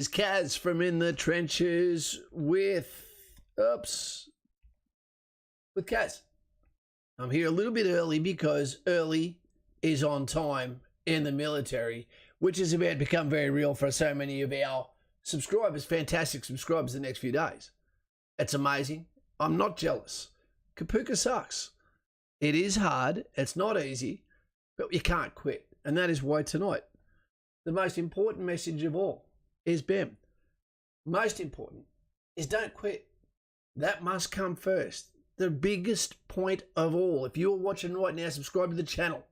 It's Kaz from In the Trenches with Kaz. I'm here a little bit early because early is on time in the military, which is about to become very real for so many of our subscribers, fantastic subscribers the next few days. It's amazing. I'm not jealous. Kapooka sucks. It is hard. It's not easy, but you can't quit. And that is why tonight, the most important message of all is BEM. Most important is don't quit. That must come first. The biggest point of all. If you're watching right now, subscribe to the channel.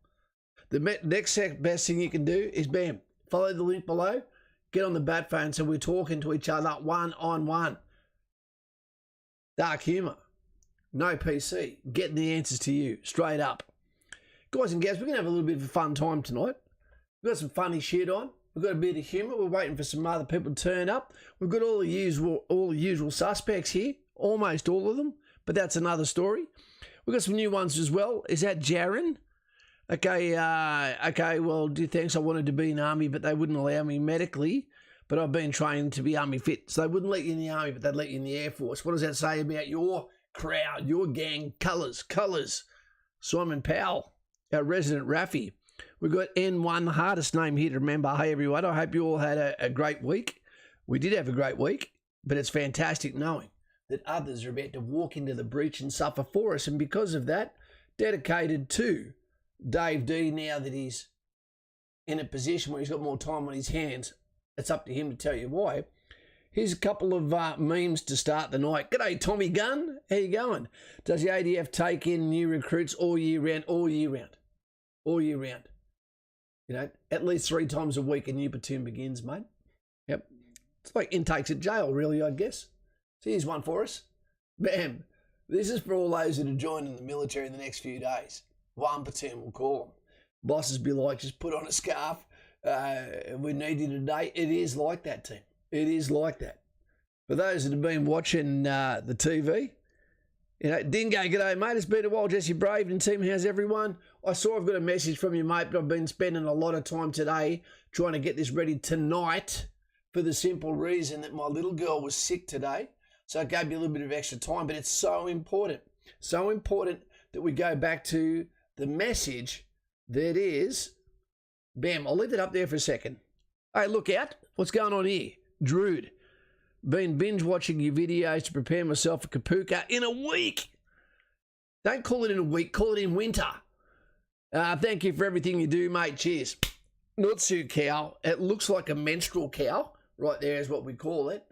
The next best thing you can do is BEM. Follow the link below. Get on the bat phone so we're talking to each other one-on-one. Dark humour. No PC. Getting the answers to you. Straight up. Guys and gals, we're going to have a little bit of a fun time tonight. We've got some funny shit on. We've got a bit of humour. We're waiting for some other people to turn up. We've got all the usual suspects here. Almost all of them. But that's another story. We've got some new ones as well. Is that Jaron? Okay, well, thanks. I wanted to be in the army, but they wouldn't allow me medically. But I've been trained to be army fit. So they wouldn't let you in the army, but they'd let you in the Air Force. What does that say about your crowd, your gang, colours? Simon Powell, our resident Raffy. We've got N1, the hardest name here to remember. Hey, everyone, I hope you all had a great week. We did have a great week, but it's fantastic knowing that others are about to walk into the breach and suffer for us. And because of that, dedicated to Dave D, now that he's in a position where he's got more time on his hands, it's up to him to tell you why. Here's a couple of memes to start the night. G'day, Tommy Gunn. How you going? Does the ADF take in new recruits all year round? All year round. All year round. You know, at least 3 times a week a new platoon begins, mate. Yep. It's like intakes at jail, really, I guess. So here's one for us. Bam. This is for all those that are joining the military in the next few days. One platoon, we'll call them. Bosses be like, just put on a scarf. We need you today. It is like that, team. It is like that. For those that have been watching the TV, you know, Dingo, g'day, mate. It's been a while, Jesse Brave and team. How's everyone? I saw I've got a message from you, mate, but I've been spending a lot of time today trying to get this ready tonight for the simple reason that my little girl was sick today. So it gave me a little bit of extra time, but it's so important that we go back to the message that is, bam, I'll leave it up there for a second. Hey, look out. What's going on here? Drude. Been binge watching your videos to prepare myself for Kapooka in a week. Don't call it in a week, call it in winter. Thank you for everything you do, mate. Cheers. Nutsu cow. It looks like a menstrual cow. Right there is what we call it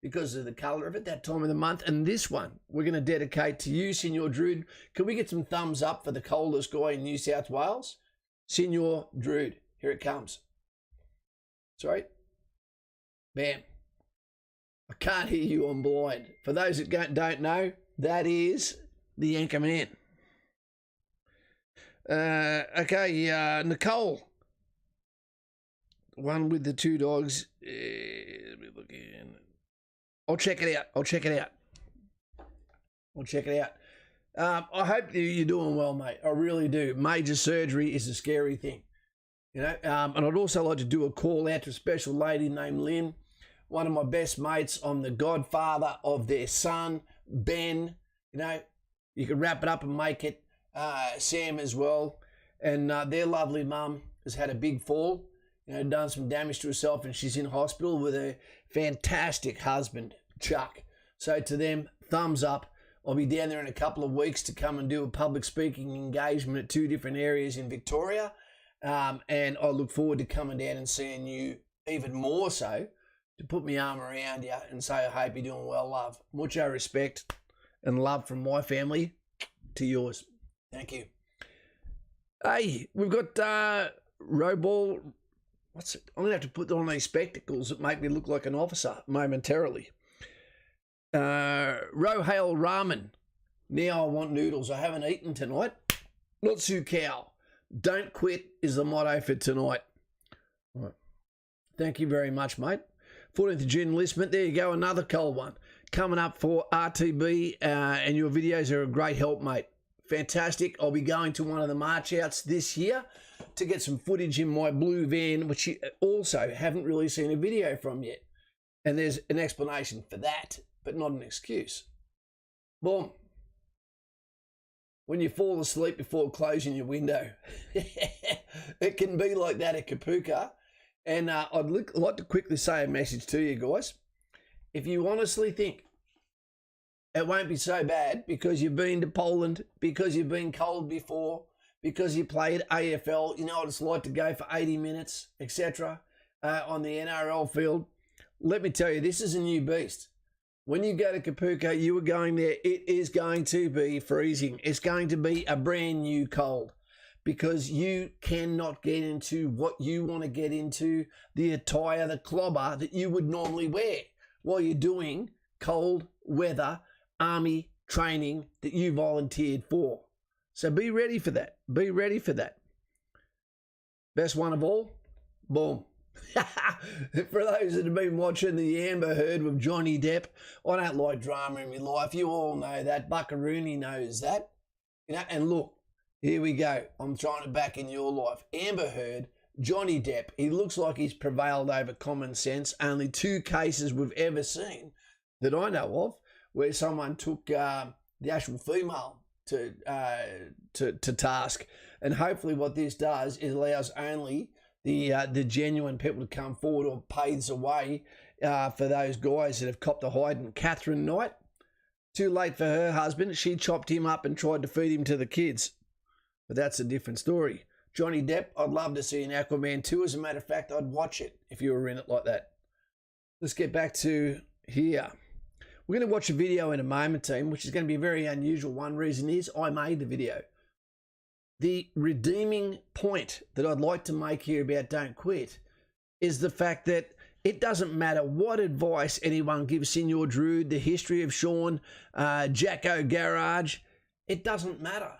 because of the colour of it, that time of the month. And this one we're going to dedicate to you, Senor Drude. Can we get some thumbs up for the coldest guy in New South Wales? Senor Drude. Here it comes. Sorry. Bam. I can't hear you, I'm blind. For those that don't know, that is the anchor man. Okay, Nicole. One with the 2 dogs. Let me look in. I'll check it out. I hope you're doing well, mate. I really do. Major surgery is a scary thing. You know, and I'd also like to do a call out to a special lady named Lynn, one of my best mates. I'm the godfather of their son, Ben. You know, you can wrap it up and make it. Sam as well. And their lovely mum has had a big fall, you know, done some damage to herself, and she's in hospital with her fantastic husband, Chuck. So to them, thumbs up. I'll be down there in a couple of weeks to come and do a public speaking engagement at 2 different areas in Victoria. And I look forward to coming down and seeing you even more so, to put my arm around you and say, I hope you're doing well, love. Mucho respect and love from my family to yours. Thank you. Hey, we've got Roball. What's it? I'm going to have to put on these spectacles that make me look like an officer momentarily. Rohale Ramen. Now I want noodles. I haven't eaten tonight. Nutsu cow. Don't quit is the motto for tonight. All right. Thank you very much, mate. 14th of June enlistment. There you go, another cold one. Coming up for RTB, and your videos are a great help, mate. Fantastic. I'll be going to one of the march outs this year to get some footage in my blue van, which you also haven't really seen a video from yet. And there's an explanation for that, but not an excuse. Boom. When you fall asleep before closing your window, it can be like that at Kapooka. And I'd like to quickly say a message to you guys. If you honestly think it won't be so bad because you've been to Poland, because you've been cold before, because you played AFL, you know what it's like to go for 80 minutes, etc., on the NRL field, let me tell you, this is a new beast. When you go to Kapooka, you are going there, it is going to be freezing. It's going to be a brand new cold because you cannot get into what you want to get into, the attire, the clobber that you would normally wear while you're doing cold weather army training that you volunteered for. So be ready for that. Be ready for that. Best one of all, boom. For those that have been watching the Amber Heard with Johnny Depp, I don't like drama in my life. You all know that. Buckaroony knows that. You know, and look, here we go. I'm trying to back in your life. Amber Heard, Johnny Depp, he looks like he's prevailed over common sense. Only 2 cases we've ever seen that I know of where someone took the actual female to task. And hopefully what this does is allows only the genuine people to come forward or paves the way for those guys that have copped a hiding. Catherine Knight, too late for her husband. She chopped him up and tried to feed him to the kids. But that's a different story. Johnny Depp, I'd love to see an Aquaman 2. As a matter of fact, I'd watch it if you were in it like that. Let's get back to here. We're going to watch a video in a moment, team, which is going to be a very unusual one. Reason is I made the video. The redeeming point that I'd like to make here about Don't Quit is the fact that it doesn't matter what advice anyone gives Senior Druid, the history of Sean, Jacko Garage, it doesn't matter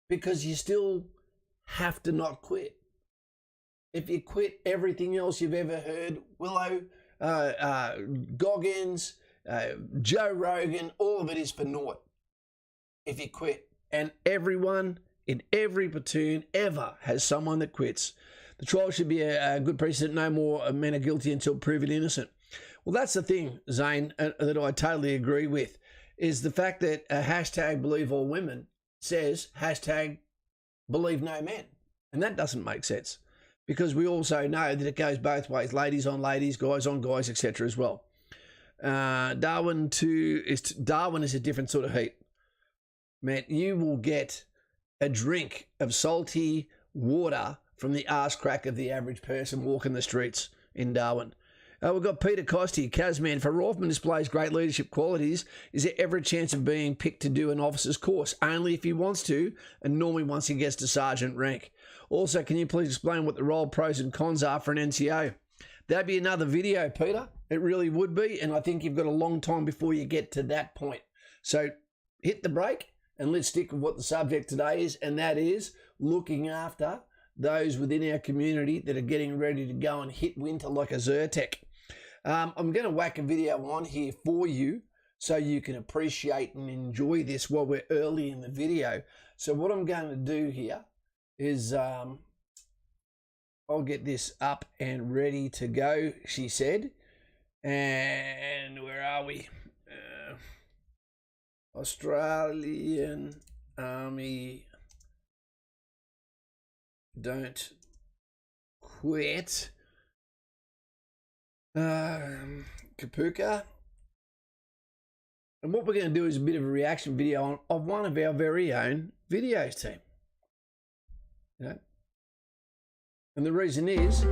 because you still have to not quit. If you quit everything else you've ever heard, Willow, Goggins, Joe Rogan, all of it is for naught if you quit. And everyone in every platoon ever has someone that quits. The trial should be a good precedent. No more men are guilty until proven innocent. Well, that's the thing, Zane, that I totally agree with, is the fact that hashtag believe all women says hashtag believe no men. And that doesn't make sense because we also know that it goes both ways, ladies on ladies, guys on guys, etc. as well. Darwin is a different sort of heat. Man, you will get a drink of salty water from the arse crack of the average person walking the streets in Darwin. We've got Peter Costi, Kazman. For Rothman displays great leadership qualities, is there ever a chance of being picked to do an officer's course? Only if he wants to, and normally once he gets to sergeant rank. Also, can you please explain what the role, pros and cons are for an NCO? That'd be another video, Peter. It really would be, and I think you've got a long time before you get to that point. So hit the brake. And let's stick with what the subject today is, and that is looking after those within our community that are getting ready to go and hit winter like a Zyrtec. I'm going to whack a video on here for you so you can appreciate and enjoy this while we're early in the video. So what I'm going to do here is I'll get this up and ready to go, she said. And where are we? Australian Army Don't Quit. Kapooka. And what we're going to do is a bit of a reaction video of one of our very own videos, team. You know? And the reason is,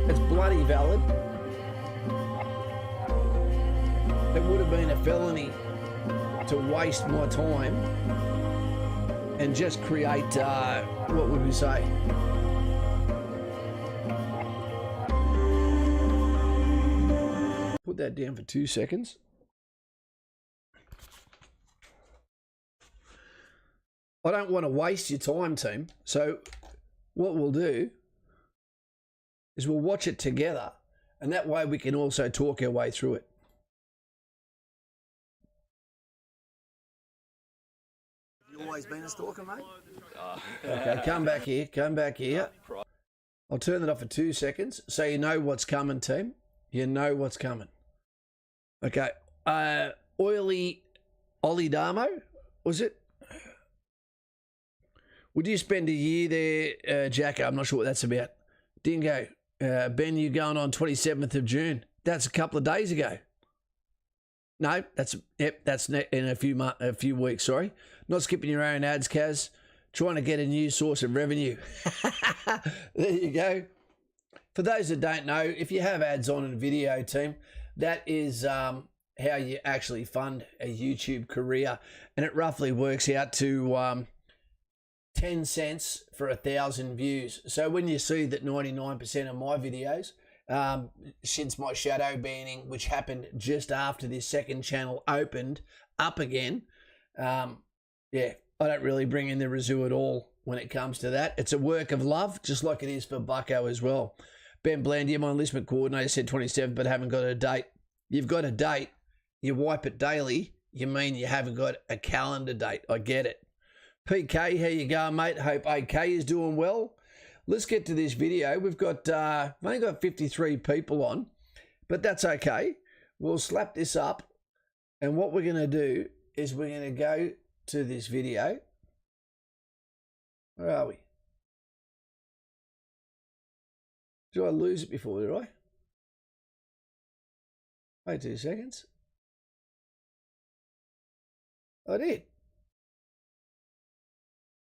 it's bloody valid. It would have been a felony to waste my time and just create, what would we say? Put that down for 2 seconds. I don't want to waste your time, team. So what we'll do is we'll watch it together, and that way we can also talk our way through it. You always been a stalker, mate? Okay, come back here. Come back here. I'll turn it off for 2 seconds so you know what's coming, team. You know what's coming. Okay. Oily Ollie Damo, was it? Would you spend a year there, Jacko? I'm not sure what that's about. Dingo, Ben, you going on 27th of June. That's a couple of days ago. No, that's in a few weeks, sorry. Not skipping your own ads, Kaz. Trying to get a new source of revenue. There you go. For those that don't know, if you have ads on in a video team, that is how you actually fund a YouTube career. And it roughly works out to 10 cents for 1,000 views. So when you see that 99% of my videos, since my shadow banning, which happened just after this second channel opened up again, yeah, I don't really bring in the residue at all when it comes to that. It's a work of love, just like it is for Bucko as well. Ben Blandy, my enlistment coordinator, said 27, but haven't got a date. You've got a date. You wipe it daily. You mean you haven't got a calendar date. I get it. PK, how you going, mate? Hope AK is doing well. Let's get to this video. We've only got 53 people on, but that's okay. We'll slap this up, and what we're going to do is we're going to go to this video. Where are we? Did I lose it before, did I? Wait 2 seconds. I did.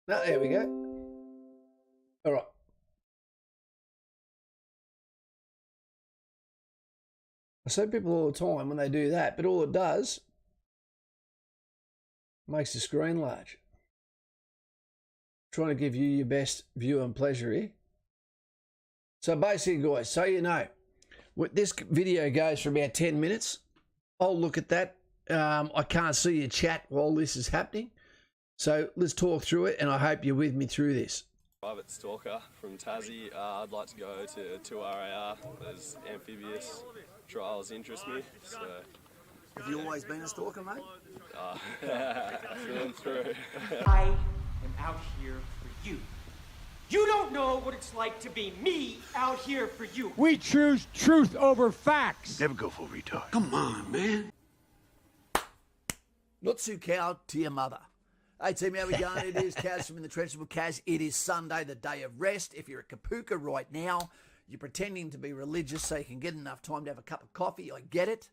No, there we go. All right. I say people all the time when they do that, but all it does makes the screen large. Trying to give you your best view and pleasure here. So basically, guys, so you know, this video goes for about 10 minutes. I'll look at that. I can't see your chat while this is happening. So let's talk through it, and I hope you're with me through this. Private Stalker from Tassie. I'd like to go to 2 RAR. Those amphibious trials interest me. So, have you always been a stalker, mate? Through and through. I am out here for you. You don't know what it's like to be me out here for you. We choose truth over facts. Never go for retard. Come on, man. Not too cow to your mother. Hey team, how we going? It is Kaz from In the Trenches with Kaz. It is Sunday, the day of rest. If you're at Kapooka right now, you're pretending to be religious so you can get enough time to have a cup of coffee. I get it.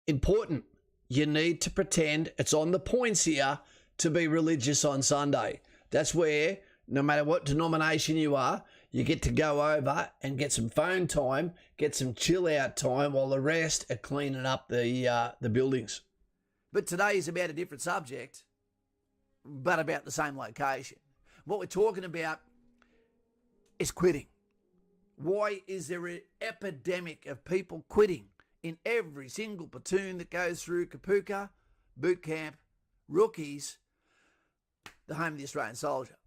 Important. You need to pretend, it's on the points here, to be religious on Sunday. That's where, no matter what denomination you are, you get to go over and get some phone time, get some chill out time while the rest are cleaning up the buildings. But today is about a different subject, but about the same location. What we're talking about is quitting. Why is there an epidemic of people quitting in every single platoon that goes through Kapooka, Bootcamp, Rookies, the home of the Australian soldier?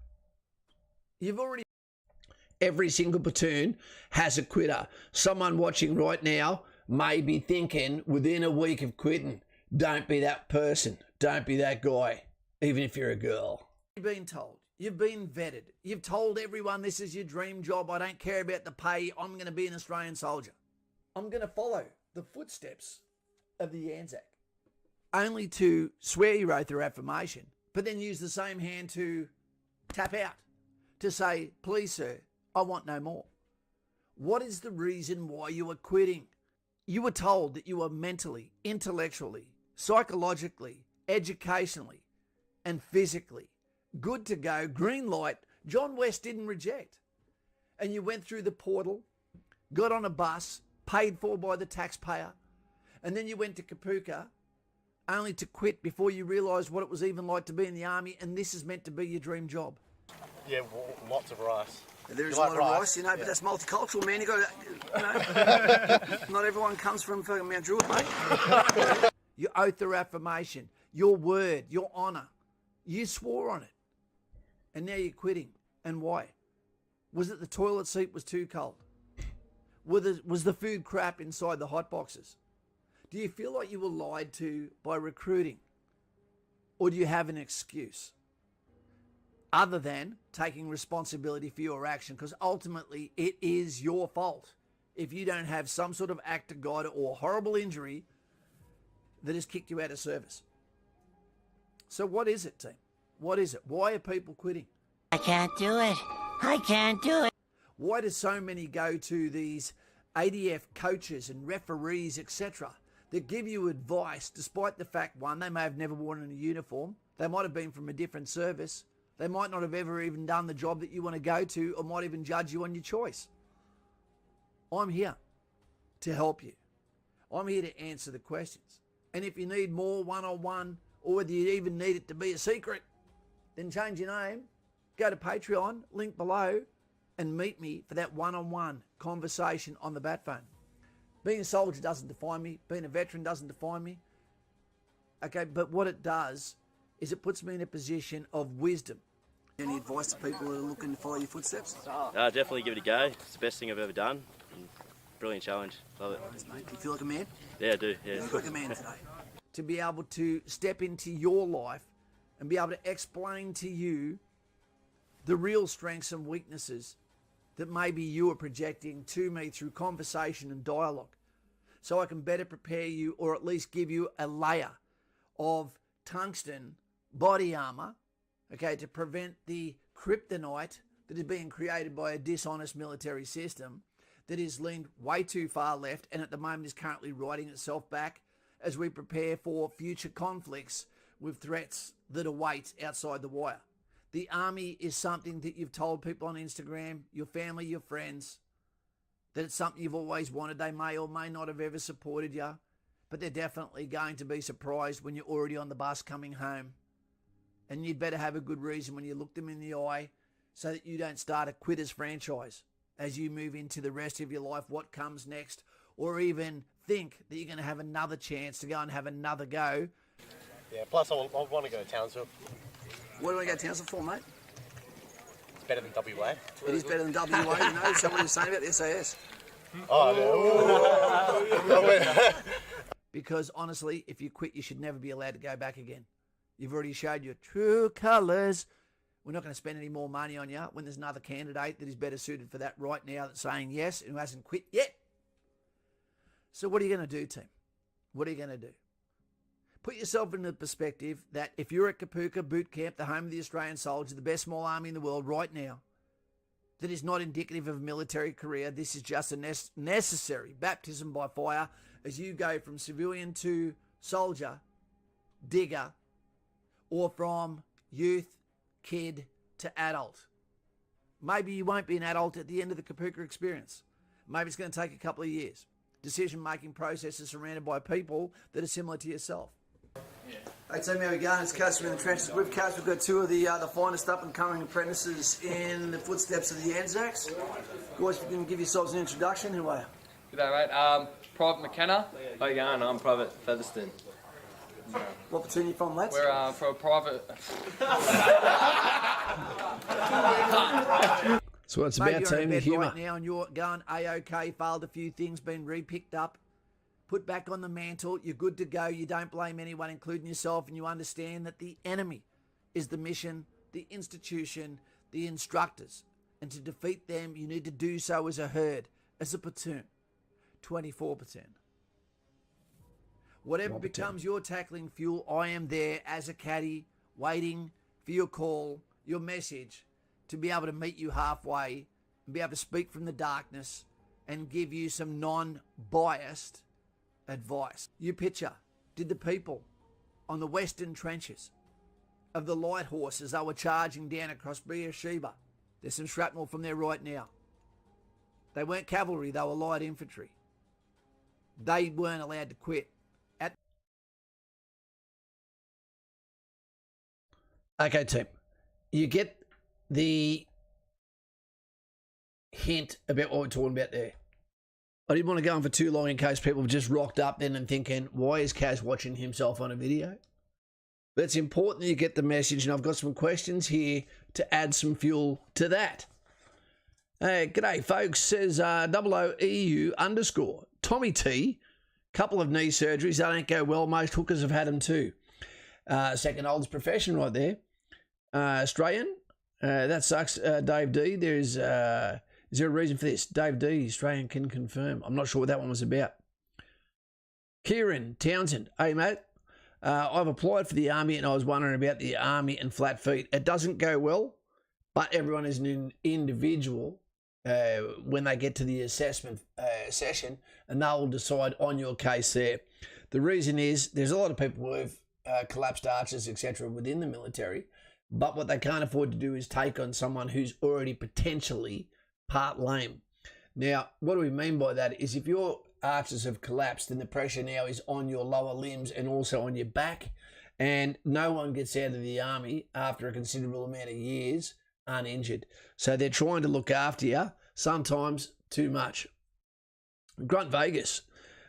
Every single platoon has a quitter. Someone watching right now may be thinking within a week of quitting, don't be that person, don't be that guy, even if you're a girl. You've been told, you've been vetted, you've told everyone this is your dream job, I don't care about the pay, I'm going to be an Australian soldier. I'm going to follow the footsteps of the Anzac. Only to swear your oath or affirmation, but then use the same hand to tap out, to say, please sir, I want no more. What is the reason why you are quitting? You were told that you were mentally, intellectually, psychologically, educationally, and physically good to go, green light. John West didn't reject. And you went through the portal, got on a bus, paid for by the taxpayer, and then you went to Kapooka only to quit before you realised what it was even like to be in the army, and this is meant to be your dream job. Yeah, lots of rice. There's a lot of rice, you know, but that's multicultural, man. You got to, not everyone comes from fucking Mount Druitt, mate. Your oath or affirmation, your word, your honour, you swore on it, and now you're quitting. And why? Was it the toilet seat was too cold? Was the food crap inside the hot boxes? Do you feel like you were lied to by recruiting, or do you have an excuse? Other than taking responsibility for your action, because ultimately it is your fault if you don't have some sort of act of God or horrible injury that has kicked you out of service. So what is it, team? What is it? Why are people quitting? I can't do it. I can't do it. Why do so many go to these ADF coaches and referees, etc., that give you advice despite the fact, one, they may have never worn a uniform, they might have been from a different service, they might not have ever even done the job that you want to go to, or might even judge you on your choice. I'm here to help you. I'm here to answer the questions. And if you need more one-on-one, or whether you even need it to be a secret, then change your name, go to Patreon, link below, and meet me for that one-on-one conversation on the bat phone. Being a soldier doesn't define me. Being a veteran doesn't define me. Okay, but what it does is it puts me in a position of wisdom. Any advice to people who are looking to follow your footsteps? Definitely give it a go. It's the best thing I've ever done. Brilliant challenge. Love it. Thanks, mate. Do you feel like a man? Yeah, I do. Yeah. You look like a man today. To be able to step into your life and be able to explain to you the real strengths and weaknesses that maybe you are projecting to me through conversation and dialogue, so I can better prepare you, or at least give you a layer of tungsten body armor, okay, to prevent the kryptonite that is being created by a dishonest military system that is leaned way too far left and at the moment is currently writing itself back as we prepare for future conflicts with threats that await outside the wire. The army is something that you've told people on Instagram, your family, your friends, that it's something you've always wanted. They may or may not have ever supported you, but they're definitely going to be surprised when you're already on the bus coming home. And you'd better have a good reason when you look them in the eye so that you don't start a quitter's franchise as you move into the rest of your life, what comes next, or even think that you're going to have another chance to go and have another go. Yeah, plus I want to go to Townsville. What do I go to Townsville for, mate? It's better than WA. It is better than WA, you know. So what are you saying about the SAS? Oh, Because honestly, if you quit, you should never be allowed to go back again. You've already showed your true colours. We're not going to spend any more money on you when there's another candidate that is better suited for that right now that's saying yes and who hasn't quit yet. So what are you going to do, team? What are you going to do? Put yourself in the perspective that if you're at Kapooka Bootcamp, the home of the Australian soldier, the best small army in the world right now, that is not indicative of a military career. This is just a necessary baptism by fire as you go from civilian to soldier, digger, or from youth, kid to adult. Maybe you won't be an adult at the end of the Kapooka experience. Maybe it's going to take a couple of years. Decision-making processes surrounded by people that are similar to yourself. Hey team, how we going? It's Cass in the trenches. With Cass, we've got two of the finest up-and-coming apprentices in the footsteps of the Anzacs. Guys, if you can give yourselves an introduction, who are you? G'day mate, Private McKenna. How you going? I'm Private Featherston. What platoon are you from, lads? We're for a private... So it's about team humour. Right now and you're going A-OK, failed a few things, been re-picked up, put back on the mantle, you're good to go, you don't blame anyone, including yourself, and you understand that the enemy is the mission, the institution, the instructors. And to defeat them, you need to do so as a herd, as a platoon. 24 platoon. Whatever becomes your tackling fuel, I am there as a caddy, waiting for your call, your message, to be able to meet you halfway and be able to speak from the darkness and give you some non-biased advice. You picture, did the people on the western trenches of the light horse as they were charging down across Beersheba, there's some shrapnel from there right now. They weren't cavalry, they were light infantry. They weren't allowed to quit. Okay, team. You get the hint about what we're talking about there. I didn't want to go on for too long in case people have just rocked up then and thinking, why is Kaz watching himself on a video? But it's important that you get the message, and I've got some questions here to add some fuel to that. G'day, folks, says OOEU_. Tommy T, couple of knee surgeries, they don't go well. Most hookers have had them too. Second oldest profession right there. Australian. That sucks, Dave D. There's Is there a reason for this? Dave D, Australian, can confirm. I'm not sure what that one was about. Kieran Townsend. Hey, mate. I've applied for the Army and I was wondering about the Army and flat feet. It doesn't go well, but everyone is an individual when they get to the assessment session, and they will decide on your case there. The reason is there's a lot of people who have collapsed archers, etc. within the military, but what they can't afford to do is take on someone who's already potentially part lame. Now, what do we mean by that is if your archers have collapsed, then the pressure now is on your lower limbs and also on your back, and no one gets out of the Army after a considerable amount of years uninjured. So they're trying to look after you, sometimes too much. Grunt Vegas.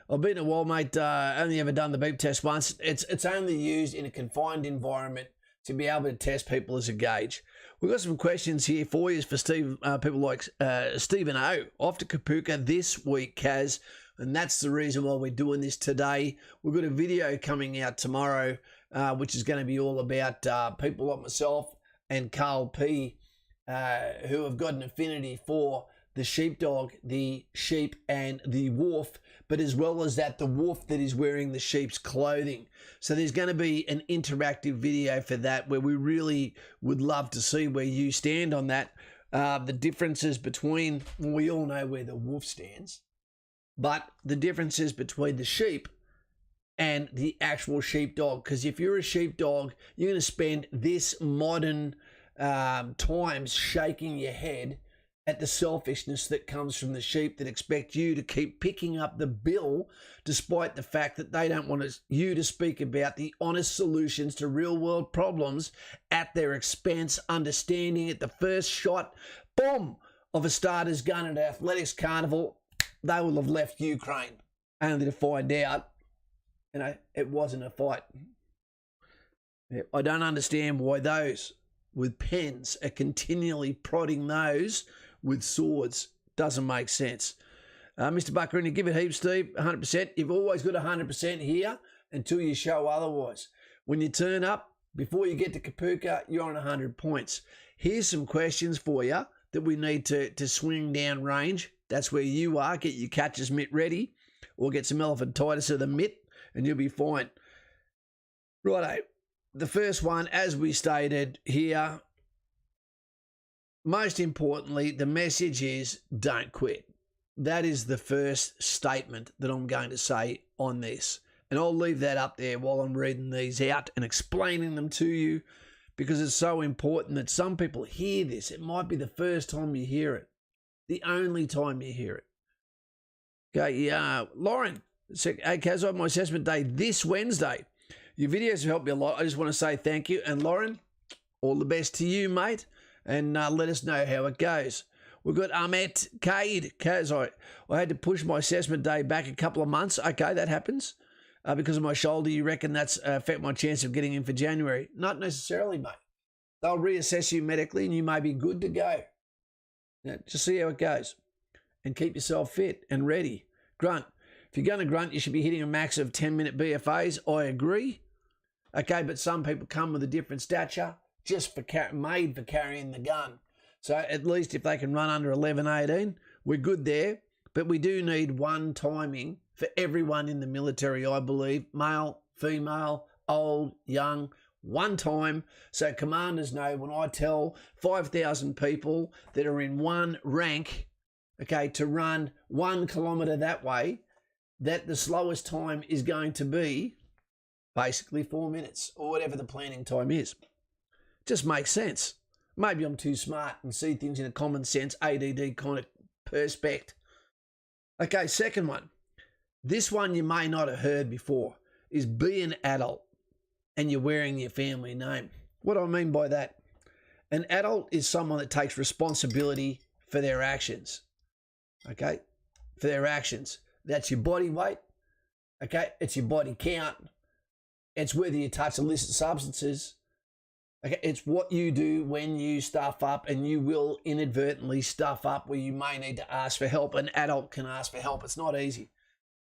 I've been a while, mate. Only ever done the beep test once. It's only used in a confined environment to be able to test people as a gauge. We've got some questions here for you for Steve, people like Stephen O. Off to Kapooka this week, Kaz, and that's the reason why we're doing this today. We've got a video coming out tomorrow, which is going to be all about people like myself and Carl P, who have got an affinity for the sheepdog, the sheep, and the wolf, but as well as that, the wolf that is wearing the sheep's clothing. So there's going to be an interactive video for that where we really would love to see where you stand on that. The differences between, well, we all know where the wolf stands, but the differences between the sheep and the actual sheepdog. Because if you're a sheepdog, you're going to spend this modern times shaking your head at the selfishness that comes from the sheep that expect you to keep picking up the bill despite the fact that they don't want you to speak about the honest solutions to real world problems at their expense, understanding at the first shot, boom, of a starter's gun at an athletics carnival, they will have left Ukraine, only to find out, it wasn't a fight. I don't understand why those with pens are continually prodding those with swords. Doesn't make sense. Mr. Buckaroo, give it heaps, Steve. 100%. You've always got 100% here until you show otherwise. When you turn up, before you get to Kapooka, you're on 100 points. Here's some questions for you that we need to swing down range. That's where you are. Get your catcher's mitt ready, or get some elephantitis of the mitt, and you'll be fine. Righto. The first one, as we stated here, most importantly, the message is don't quit. That is the first statement that I'm going to say on this. And I'll leave that up there while I'm reading these out and explaining them to you, because it's so important that some people hear this. It might be the first time you hear it, the only time you hear it. Okay, Lauren, hey, Kaz, I have my assessment day this Wednesday. Your videos have helped me a lot. I just want to say thank you. And Lauren, all the best to you, mate. And let us know how it goes. We've got Ahmet Kaid. Kaz, I had to push my assessment day back a couple of months. Okay, that happens. Because of my shoulder, you reckon that's affect my chance of getting in for January? Not necessarily, mate. They'll reassess you medically and you may be good to go. Just see how it goes. And keep yourself fit and ready. Grunt. If you're going to grunt, you should be hitting a max of 10-minute BFAs. I agree. Okay, but some people come with a different stature, just made for carrying the gun. So at least if they can run under 11-18, we're good there. But we do need one timing for everyone in the military, I believe. Male, female, old, young, one time. So commanders know when I tell 5,000 people that are in one rank, okay, to run 1 kilometre that way, that the slowest time is going to be basically 4 minutes or whatever the planning time is. Just makes sense. Maybe I'm too smart and see things in a common sense, ADD kind of perspective. Okay, second one. This one you may not have heard before is be an adult and you're wearing your family name. What do I mean by that? An adult is someone that takes responsibility for their actions. Okay? For their actions. That's your body weight. Okay? It's your body count. It's whether you touch illicit substances. Okay? It's what you do when you stuff up, and you will inadvertently stuff up where you may need to ask for help. An adult can ask for help. It's not easy.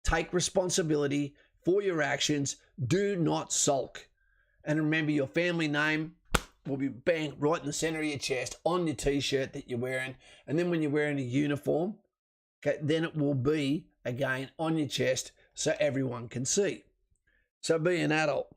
Take responsibility for your actions. Do not sulk. And remember, your family name will be bang right in the center of your chest on your t-shirt that you're wearing. And then when you're wearing a uniform, okay, then it will be again on your chest so everyone can see. So be an adult.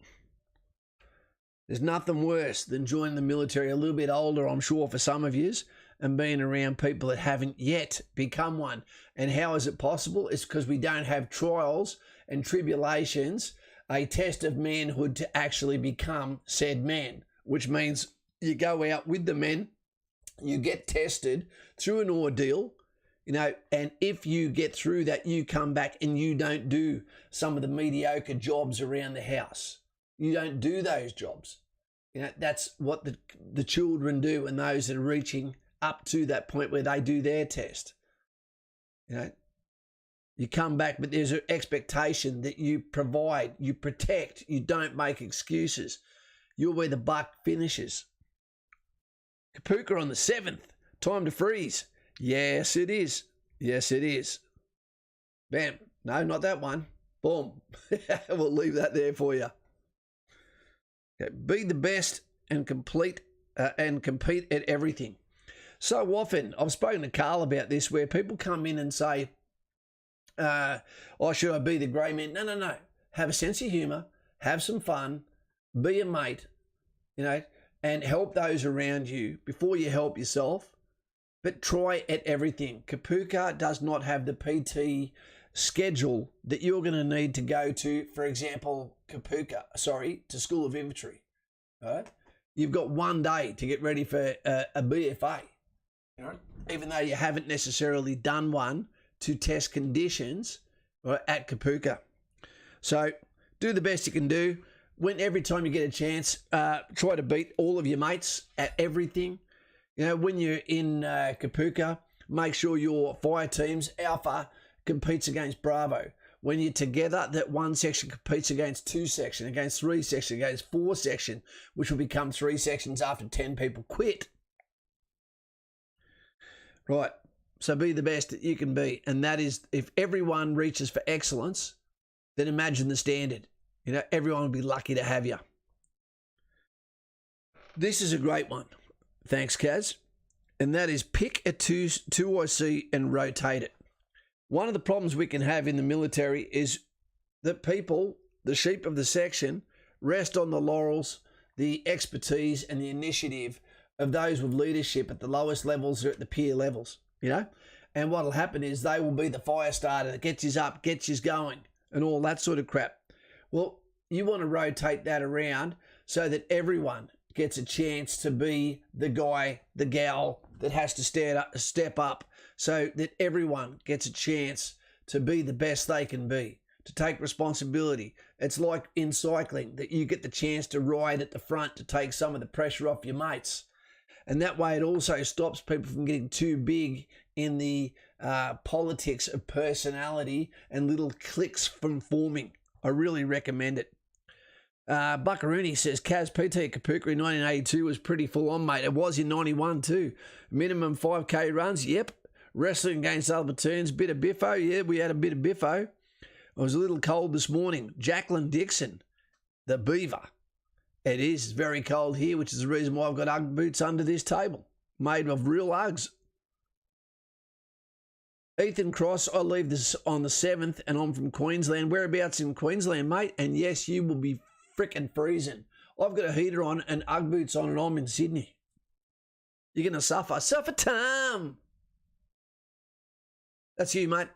There's nothing worse than joining the military a little bit older, I'm sure, for some of yous, and being around people that haven't yet become one. And how is it possible? It's because we don't have trials and tribulations, a test of manhood to actually become said man, which means you go out with the men, you get tested through an ordeal, you know, and if you get through that, you come back and you don't do some of the mediocre jobs around the house. You don't do those jobs. You know, that's what the children do, and those that are reaching up to that point where they do their test. You know, you come back, but there's an expectation that you provide, you protect, you don't make excuses. You're where the buck finishes. Kapooka on the 7th, time to freeze. Yes, it is. Yes, it is. Bam. No, not that one. Boom. We'll leave that there for you. Okay. Be the best and compete at everything. So often, I've spoken to Carl about this, where people come in and say, oh, should I be the grey man? No. Have a sense of humour, have some fun, be a mate, you know, and help those around you before you help yourself. But try at everything. Kapooka does not have the PT schedule that you're going to need to go to, for example, to School of Infantry. All right? You've got 1 day to get ready for a BFA, all right? Even though you haven't necessarily done one to test conditions at Kapooka. So do the best you can do. Every time you get a chance, try to beat all of your mates at everything. You know, when you're in Kapooka, make sure your fire teams, Alpha competes against Bravo. When you're together, that one section competes against 2 section, against 3 section, against 4 section, which will become 3 sections after 10 people quit. Right, so be the best that you can be. And that is, if everyone reaches for excellence, then imagine the standard. You know, everyone will be lucky to have you. This is a great one. Thanks, Kaz. And that is pick a 2IC and rotate it. One of the problems we can have in the military is that people, the sheep of the section, rest on the laurels, the expertise and the initiative of those with leadership at the lowest levels or at the peer levels, you know? And what'll happen is they will be the fire starter that gets you up, gets you going, and all that sort of crap. Well, you want to rotate that around so that everyone gets a chance to be the guy, the gal that has to step up, so that everyone gets a chance to be the best they can be, to take responsibility. It's like in cycling, that you get the chance to ride at the front to take some of the pressure off your mates. And that way it also stops people from getting too big in the politics of personality and little cliques from forming. I really recommend it. Buckaroony says, Kaz, PT at Kapooka in 1982 was pretty full on, mate. It was in 91 too. Minimum 5K runs, yep. Wrestling against other platoons, bit of biffo, yeah, we had a bit of biffo. I was a little cold this morning. Jacqueline Dixon, the beaver. It is very cold here, which is the reason why I've got Ugg boots under this table, made of real Uggs. Ethan Cross, I leave this on the 7th and I'm from Queensland. Whereabouts in Queensland, mate? And yes, you will be frickin' freezing. I've got a heater on and Ugg boots on and I'm in Sydney. You're going to suffer. Suffer time. That's you, mate.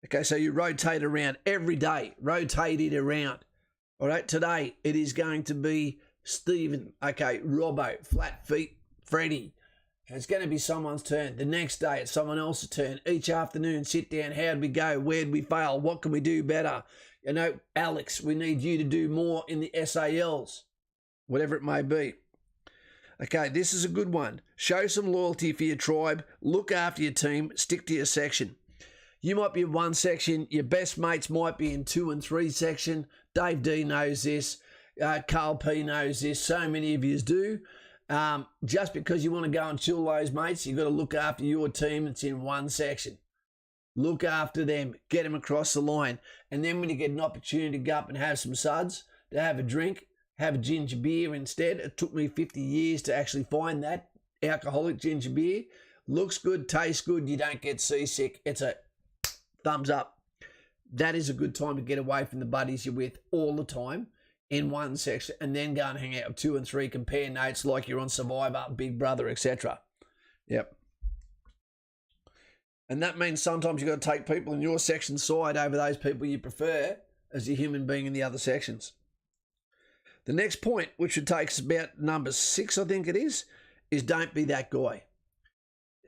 Okay, so you rotate around every day. Rotate it around. All right, today it is going to be Stephen. Okay, Robbo, Flat Feet, Freddie. It's going to be someone's turn. The next day it's someone else's turn. Each afternoon, sit down. How'd we go? Where'd we fail? What can we do better? You know, Alex, we need you to do more in the SALs. Whatever it may be. Okay, this is a good one. Show some loyalty for your tribe. Look after your team. Stick to your section. You might be in 1 section. Your best mates might be in 2 and 3 section. Dave D knows this. Carl P knows this. So many of you do. Just because you want to go and chill those mates, you've got to look after your team that's in 1 section. Look after them. Get them across the line. And then when you get an opportunity to go up and have some suds, to have a drink, have ginger beer instead. It took me 50 years to actually find that alcoholic ginger beer. Looks good, tastes good, you don't get seasick. It's a thumbs up. That is a good time to get away from the buddies you're with all the time in one section, and then go and hang out with 2 and 3, compare notes like you're on Survivor, Big Brother, etc. Yep. And that means sometimes you've got to take people in your section side over those people you prefer as a human being in the other sections. The next point, which would take us about number 6, I think it is don't be that guy.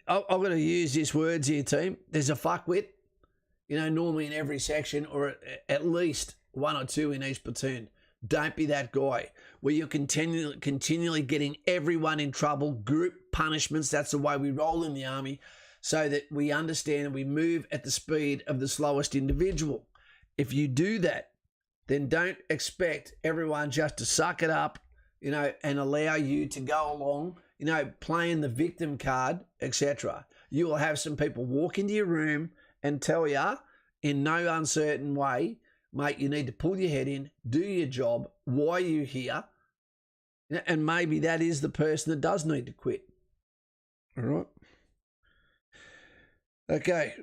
I'm going to use these words here, team. There's a fuckwit, normally in every section, or at least 1 or 2 in each platoon. Don't be that guy where you're continually getting everyone in trouble, group punishments. That's the way we roll in the army, so that we understand and we move at the speed of the slowest individual. If you do that, then don't expect everyone just to suck it up, and allow you to go along, playing the victim card, etc. You will have some people walk into your room and tell you in no uncertain way, mate, you need to pull your head in, do your job, why are you here? And maybe that is the person that does need to quit. All right. Okay.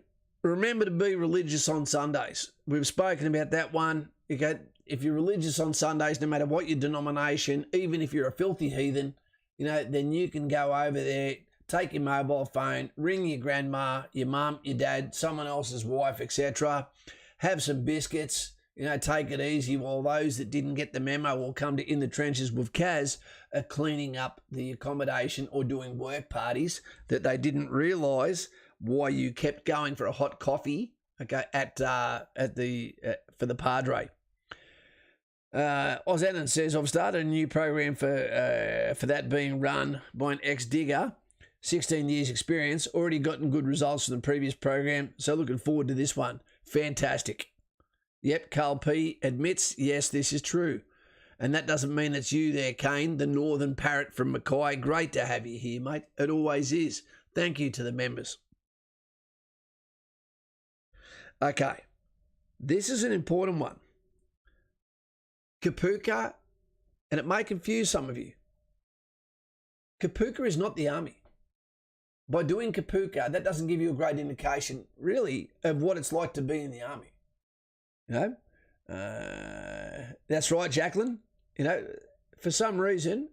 Remember to be religious on Sundays. We've spoken about that one. Okay. If you're religious on Sundays, no matter what your denomination, even if you're a filthy heathen, then you can go over there, take your mobile phone, ring your grandma, your mum, your dad, someone else's wife, etc. Have some biscuits, take it easy while those that didn't get the memo will come to In the Trenches with Kaz are cleaning up the accommodation or doing work parties that they didn't realise why you kept going for a hot coffee, okay, for the Padre. Ozanan says, I've started a new program for that being run by an ex-digger, 16 years experience, already gotten good results from the previous program, so looking forward to this one. Fantastic. Yep, Carl P admits, yes, this is true. And that doesn't mean it's you there, Kane, the northern parrot from Mackay. Great to have you here, mate. It always is. Thank you to the members. Okay, this is an important one. Kapooka, and it may confuse some of you. Kapooka is not the army. By doing Kapooka, that doesn't give you a great indication, really, of what it's like to be in the army. That's right, Jacqueline. For some reason,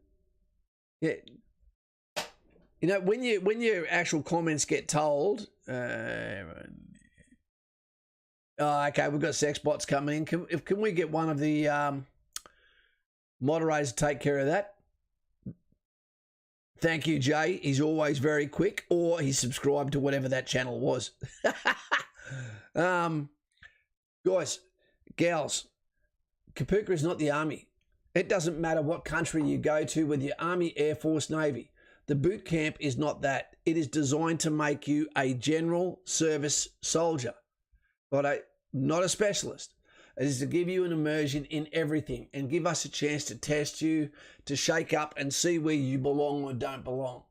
yeah. When your actual comments get told, okay, we've got sex bots coming in. Can we get one of the moderators to take care of that? Thank you, Jay. He's always very quick, or he's subscribed to whatever that channel was. Guys, gals, Kapooka is not the army. It doesn't matter what country you go to, whether you're Army, Air Force, Navy. The boot camp is not that. It is designed to make you a general service soldier, but not a specialist. It is to give you an immersion in everything and give us a chance to test you, to shake up and see where you belong or don't belong.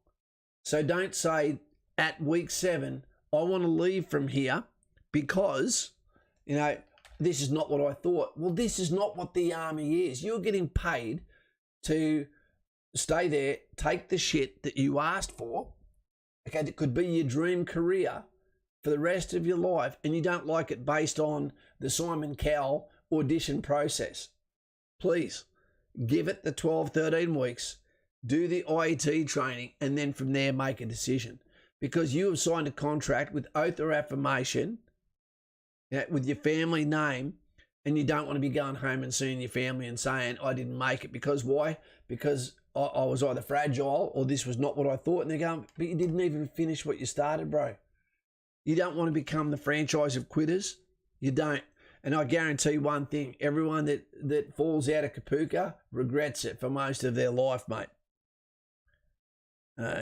So don't say at week 7, I want to leave from here because, this is not what I thought. Well, this is not what the army is. You're getting paid to stay there, take the shit that you asked for, okay, that could be your dream career for the rest of your life, and you don't like it based on the Simon Cowell audition process. Please, give it the 12, 13 weeks, do the IET training, and then from there make a decision. Because you have signed a contract with oath or affirmation, with your family name, and you don't want to be going home and seeing your family and saying, I didn't make it. Because why? Because I was either fragile or this was not what I thought. And they're going, but you didn't even finish what you started, bro. You don't want to become the franchise of quitters. You don't. And I guarantee one thing, everyone that falls out of Kapooka regrets it for most of their life, mate.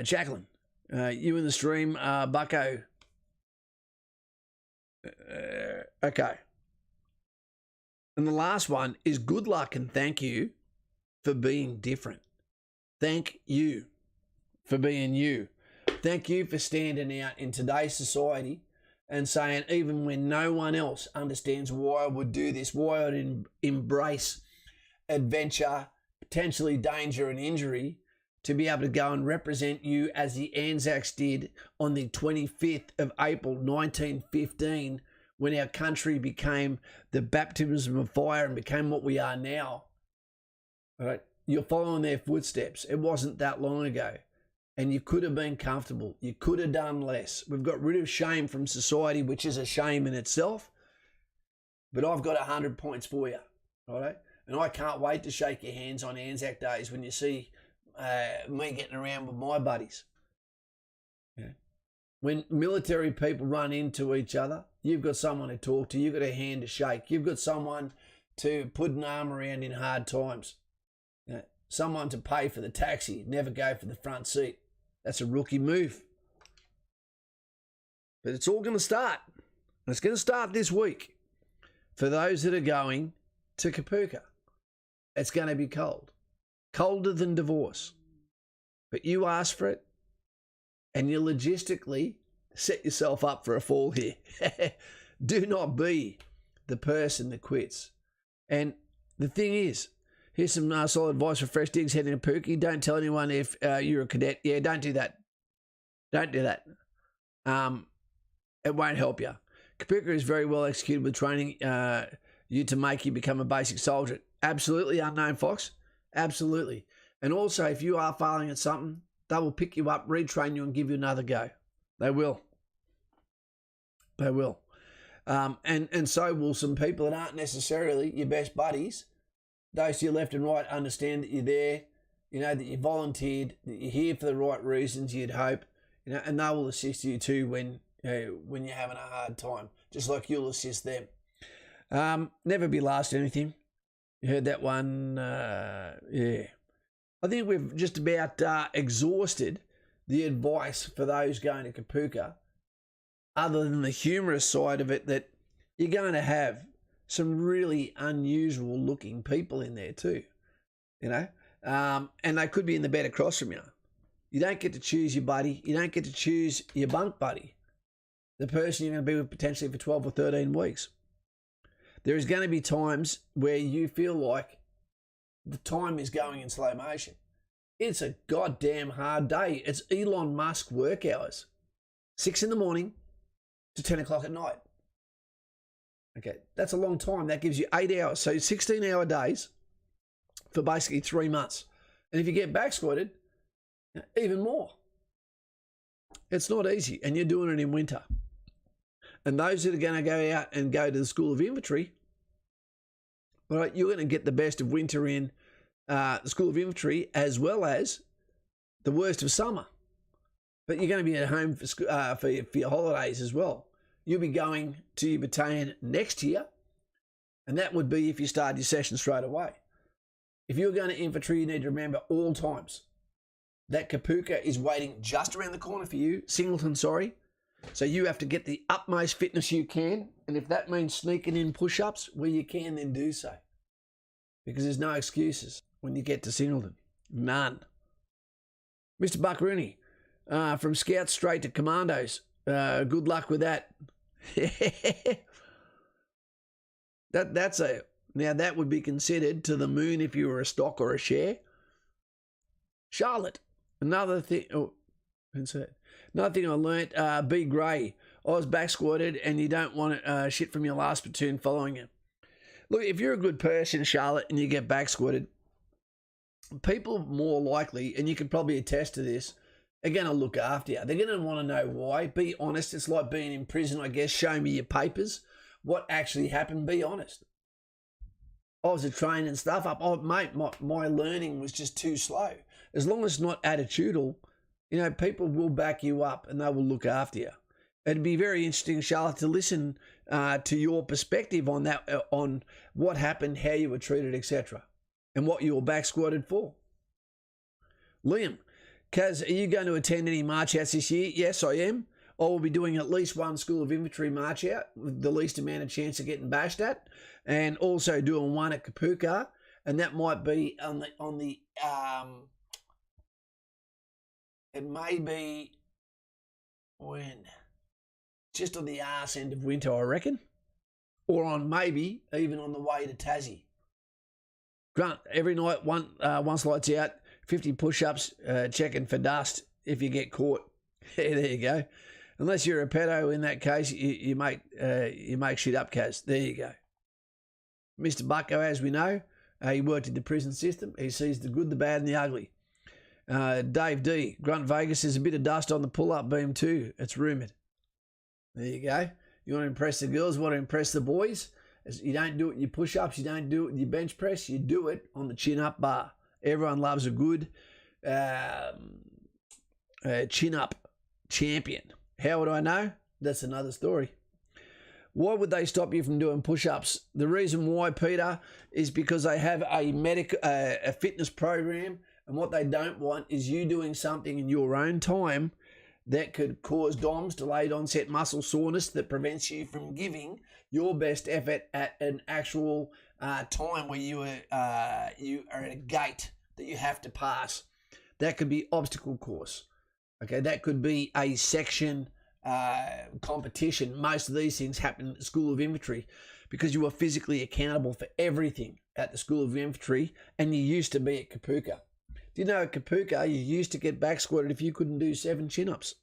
Jacqueline, you in the stream, Bucko. Okay. And the last one is good luck and thank you for being different. Thank you for being you. Thank you for standing out in today's society and saying, even when no one else understands why I would do this, why I'd embrace adventure potentially danger and injury to be able to go and represent you as the Anzacs did on the 25th of April 1915, when our country became the baptism of fire and became what we are now. All right? You're following their footsteps. It wasn't that long ago. And you could have been comfortable. You could have done less. We've got rid of shame from society, which is a shame in itself. But I've got 100 points for you. All right? And I can't wait to shake your hands on Anzac days when you see me getting around with my buddies. Yeah. When military people run into each other, you've got someone to talk to. You've got a hand to shake. You've got someone to put an arm around in hard times. Yeah. Someone to pay for the taxi, never go for the front seat. That's a rookie move. But it's all going to start. It's going to start this week for those that are going to Kapooka. It's going to be cold. Colder than divorce. But you ask for it, and you logistically set yourself up for a fall here. Do not be the person that quits. And the thing is, here's some solid advice for fresh digs heading to Kapooka. Don't tell anyone if you're a cadet. Yeah, don't do that. Don't do that. It won't help you. Kapooka is very well executed with training you to make you become a basic soldier. Absolutely, Unknown Fox. Absolutely. And also, if you are failing at something, they will pick you up, retrain you, and give you another go. They will. They will. And so will some people that aren't necessarily your best buddies. Those to your left and right understand that you're there, you know, that you volunteered, that you're here for the right reasons, you'd hope, you know, and they will assist you too when you're having a hard time, just like you'll assist them. Never be last anything. You heard that one? Yeah. I think we've just about exhausted the advice for those going to Kapooka, other than the humorous side of it, that you're going to have some really unusual looking people in there too, you know, and they could be in the bed across from you. You don't get to choose your buddy. You don't get to choose your bunk buddy, the person you're going to be with potentially for 12 or 13 weeks. There is going to be times where you feel like the time is going in slow motion. It's a goddamn hard day. It's Elon Musk work hours. 6 a.m. to 10 o'clock at night. Okay, that's a long time. That gives you 8 hours. So 16-hour days for basically 3 months. And if you get back squatted, even more. It's not easy, and you're doing it in winter. And those that are going to go out and go to the School of Infantry, all right, you're going to get the best of winter in the School of Infantry as well as the worst of summer. But you're going to be at home for your holidays as well. You'll be going to your battalion next year, and that would be if you start your session straight away. If you're going to infantry, you need to remember all times that Kapooka is waiting just around the corner for you, Singleton, sorry. So you have to get the utmost fitness you can, and if that means sneaking in push-ups where you can, then do so. Because there's no excuses when you get to Singleton. None. Mr. Buck-Rooney, from Scouts straight to Commandos. Good luck with that. Now that would be considered to the moon if you were a stock or a share. Charlotte, another thing. Oh, another thing I learnt. Be grey. I was back squatted, and you don't want shit from your last platoon following you. Look, if you're a good person, Charlotte, and you get back squatted, people more likely, and you can probably attest to this, are going to look after you. They're going to want to know why. Be honest. It's like being in prison, I guess. Show me your papers. What actually happened? Be honest. I was a training stuff up. Oh, mate, my learning was just too slow. As long as it's not attitudinal, you know, people will back you up and they will look after you. It'd be very interesting, Charlotte, to listen to your perspective on that, on what happened, how you were treated, etc., and what you were back squatted for. Liam, Kaz, are you going to attend any march outs this year? Yes, I am. I will be doing at least one School of Infantry march out with the least amount of chance of getting bashed at, and also doing one at Kapooka, and that might be on the it may be when just on the arse end of winter, I reckon, or on maybe even on the way to Tassie. Grunt every night, once lights out, 50 push-ups, checking for dust if you get caught. Yeah, there you go. Unless you're a pedo, in that case, you make shit up, Kaz. There you go. Mr. Bucko, as we know, he worked in the prison system. He sees the good, the bad, and the ugly. Dave D. Grunt Vegas, there's a bit of dust on the pull-up beam too. It's rumoured. There you go. You want to impress the girls, want to impress the boys. You don't do it in your push-ups. You don't do it in your bench press. You do it on the chin-up bar. Everyone loves a good chin-up champion. How would I know? That's another story. Why would they stop you from doing push-ups? The reason why, Peter, is because they have a fitness program, and what they don't want is you doing something in your own time that could cause DOMS, delayed onset muscle soreness, that prevents you from giving your best effort at an actual time where you are at a gate that you have to pass. That could be obstacle course. Okay, that could be a section competition. Most of these things happen at the School of Infantry because you are physically accountable for everything at the School of Infantry, and you used to be at Kapooka. Do you know at Kapooka you used to get back squatted if you couldn't do 7 chin-ups?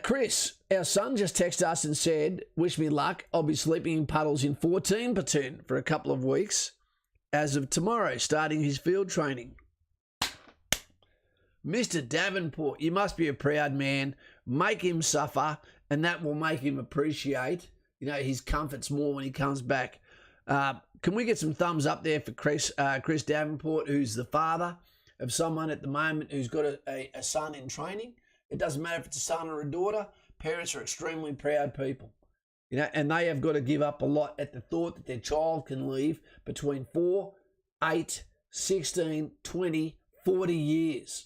Chris, our son just texted us and said, wish me luck. I'll be sleeping in puddles in 14 Platoon for a couple of weeks as of tomorrow, starting his field training. Mr. Davenport, you must be a proud man. Make him suffer, and that will make him appreciate, his comforts more when he comes back. Can we get some thumbs up there for Chris Davenport, who's the father of someone at the moment who's got a son in training? It doesn't matter if it's a son or a daughter. Parents are extremely proud people, and they have got to give up a lot at the thought that their child can leave between 4, 8, 16, 20, 40 years.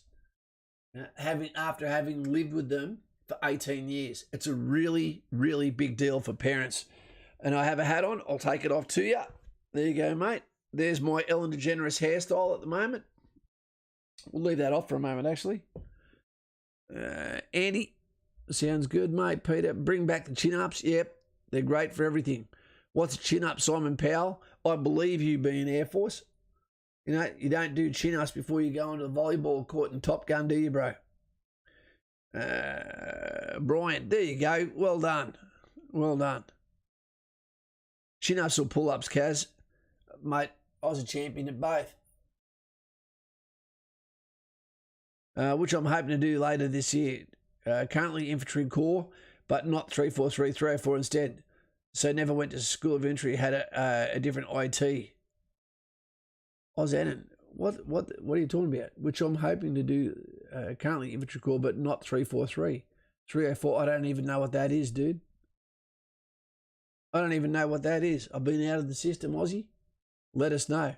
After having lived with them for 18 years. It's a really, really big deal for parents. And I have a hat on. I'll take it off to you. There you go, mate. There's my Ellen DeGeneres hairstyle at the moment. We'll leave that off for a moment, actually. Andy, sounds good, mate. Peter, bring back the chin-ups. Yep, they're great for everything. What's a chin-up, Simon Powell? I believe you being Air Force. You don't do chin-ups before you go onto the volleyball court in Top Gun, do you, bro? Brian, there you go. Well done. Well done. Chin-ups or pull-ups, Kaz? Mate, I was a champion at both. Which I'm hoping to do later this year. Currently infantry corps, but not 343, 304 instead. So never went to School of Infantry, had a different IT. Ozanin, what are you talking about? Which I'm hoping to do currently infantry corps, but not 343. 304, I don't even know what that is, dude. I don't even know what that is. I've been out of the system, Aussie. Let us know.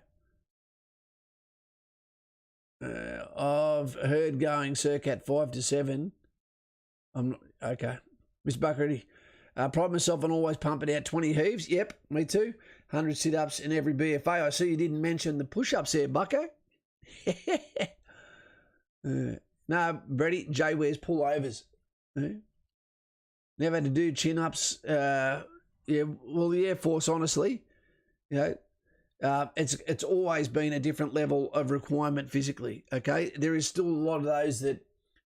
I've heard going circa 5 to 7. I'm not, okay. Miss Buckery, pride myself on always pumping out 20 heaves. Yep, me too. 100 sit-ups in every BFA. I see you didn't mention the push-ups there, Bucko. No, Brady, Jay wears pullovers. Never had to do chin-ups. Yeah, well, the Air Force, honestly, it's always been a different level of requirement physically. Okay, there is still a lot of those that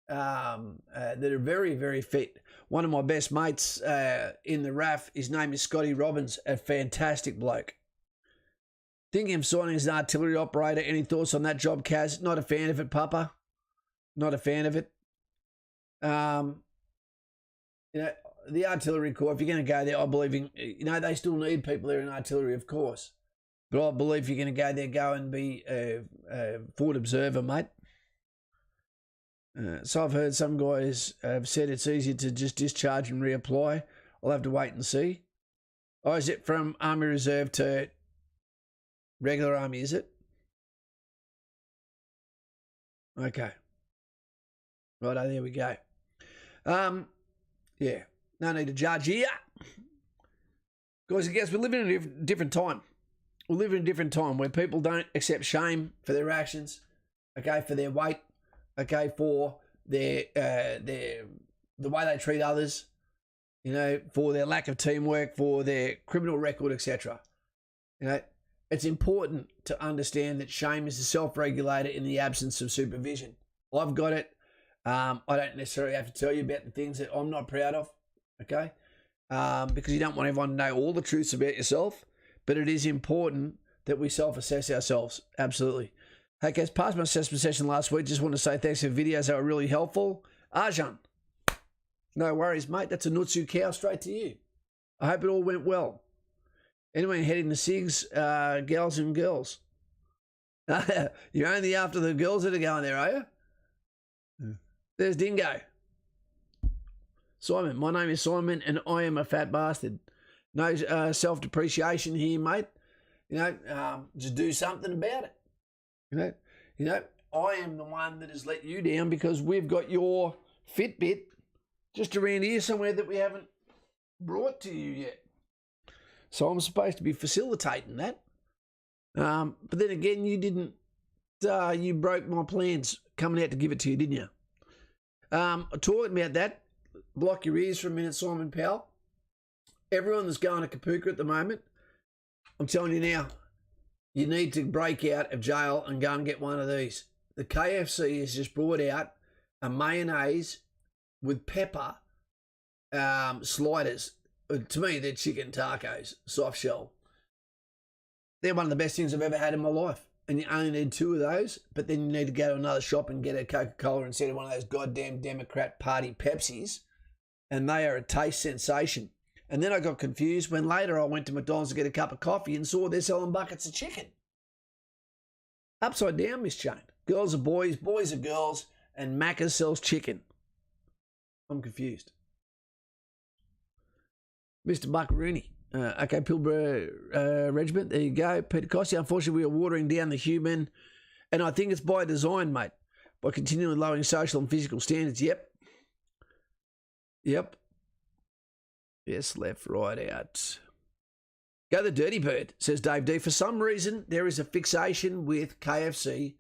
are very, very fit. One of my best mates in the RAF, his name is Scotty Robbins, a fantastic bloke. Thinking of signing as an artillery operator. Any thoughts on that job, Kaz? Not a fan of it, Papa. Not a fan of it. The artillery corps, if you're going to go there, I believe in, they still need people there in artillery, of course. But I believe if you're going to go there, go and be a forward observer, mate. So I've heard some guys have said it's easier to just discharge and reapply. I'll have to wait and see. Oh, is it from Army Reserve to regular Army, is it? Okay. Righto, there we go. Yeah, no need to judge here. Guys and gals, we live in a different time. We live in a different time where people don't accept shame for their actions, okay, for their weight, okay, for their the way they treat others, for their lack of teamwork, for their criminal record, etc. You know, it's important to understand that shame is a self-regulator in the absence of supervision. I've got it. I don't necessarily have to tell you about the things that I'm not proud of, okay? Because you don't want everyone to know all the truths about yourself, but it is important that we self-assess ourselves, absolutely. Hey guys, past my assessment session last week, just want to say thanks for the videos, they were really helpful. Arjan, no worries, mate, that's a Nutsu cow straight to you. I hope it all went well. Anyone heading to SIGs, gals and girls? You're only after the girls that are going there, are you? There's Dingo. Simon, my name is Simon and I am a fat bastard. No self-depreciation here, mate. You know, just do something about it. You know, I am the one that has let you down because we've got your Fitbit just around here somewhere that we haven't brought to you yet. So I'm supposed to be facilitating that. But then again, you didn't, you broke my plans coming out to give it to you, didn't you? Talking about that, block your ears for a minute, Simon Powell. Everyone that's going to Kapooka at the moment, I'm telling you now, you need to break out of jail and go and get one of these. The KFC has just brought out a mayonnaise with pepper sliders. To me, they're chicken tacos, soft shell. They're one of the best things I've ever had in my life. And you only need 2 of those, but then you need to go to another shop and get a Coca-Cola instead of one of those goddamn Democrat Party Pepsis. And they are a taste sensation. And then I got confused when later I went to McDonald's to get a cup of coffee and saw they're selling buckets of chicken. Upside down, Miss Jane. Girls are boys, boys are girls, and Macca's sells chicken. I'm confused. Mr. Buckaroony. Okay, Pilbara Regiment, there you go. Peter Costi, unfortunately, we are watering down the human, and I think it's by design, mate, by continually lowering social and physical standards. Yep. Yes, left, right, out. Go the dirty bird, says Dave D. For some reason, there is a fixation with KFC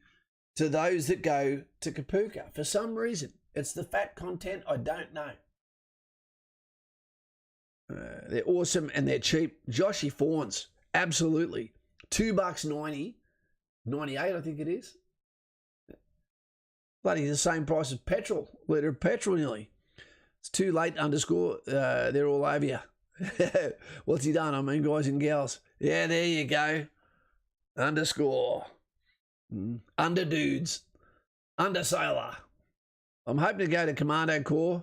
to those that go to Kapooka. For some reason. It's the fat content, I don't know. They're awesome and they're cheap. Joshy Fawns, absolutely. $2.90, 98 I think it is. Bloody the same price as petrol, litre of petrol nearly. It's too late underscore, they're all over you. What's he done? I mean, guys and gals. Yeah, there you go. Underscore. Under dudes. Under sailor. I'm hoping to go to Commando Corps.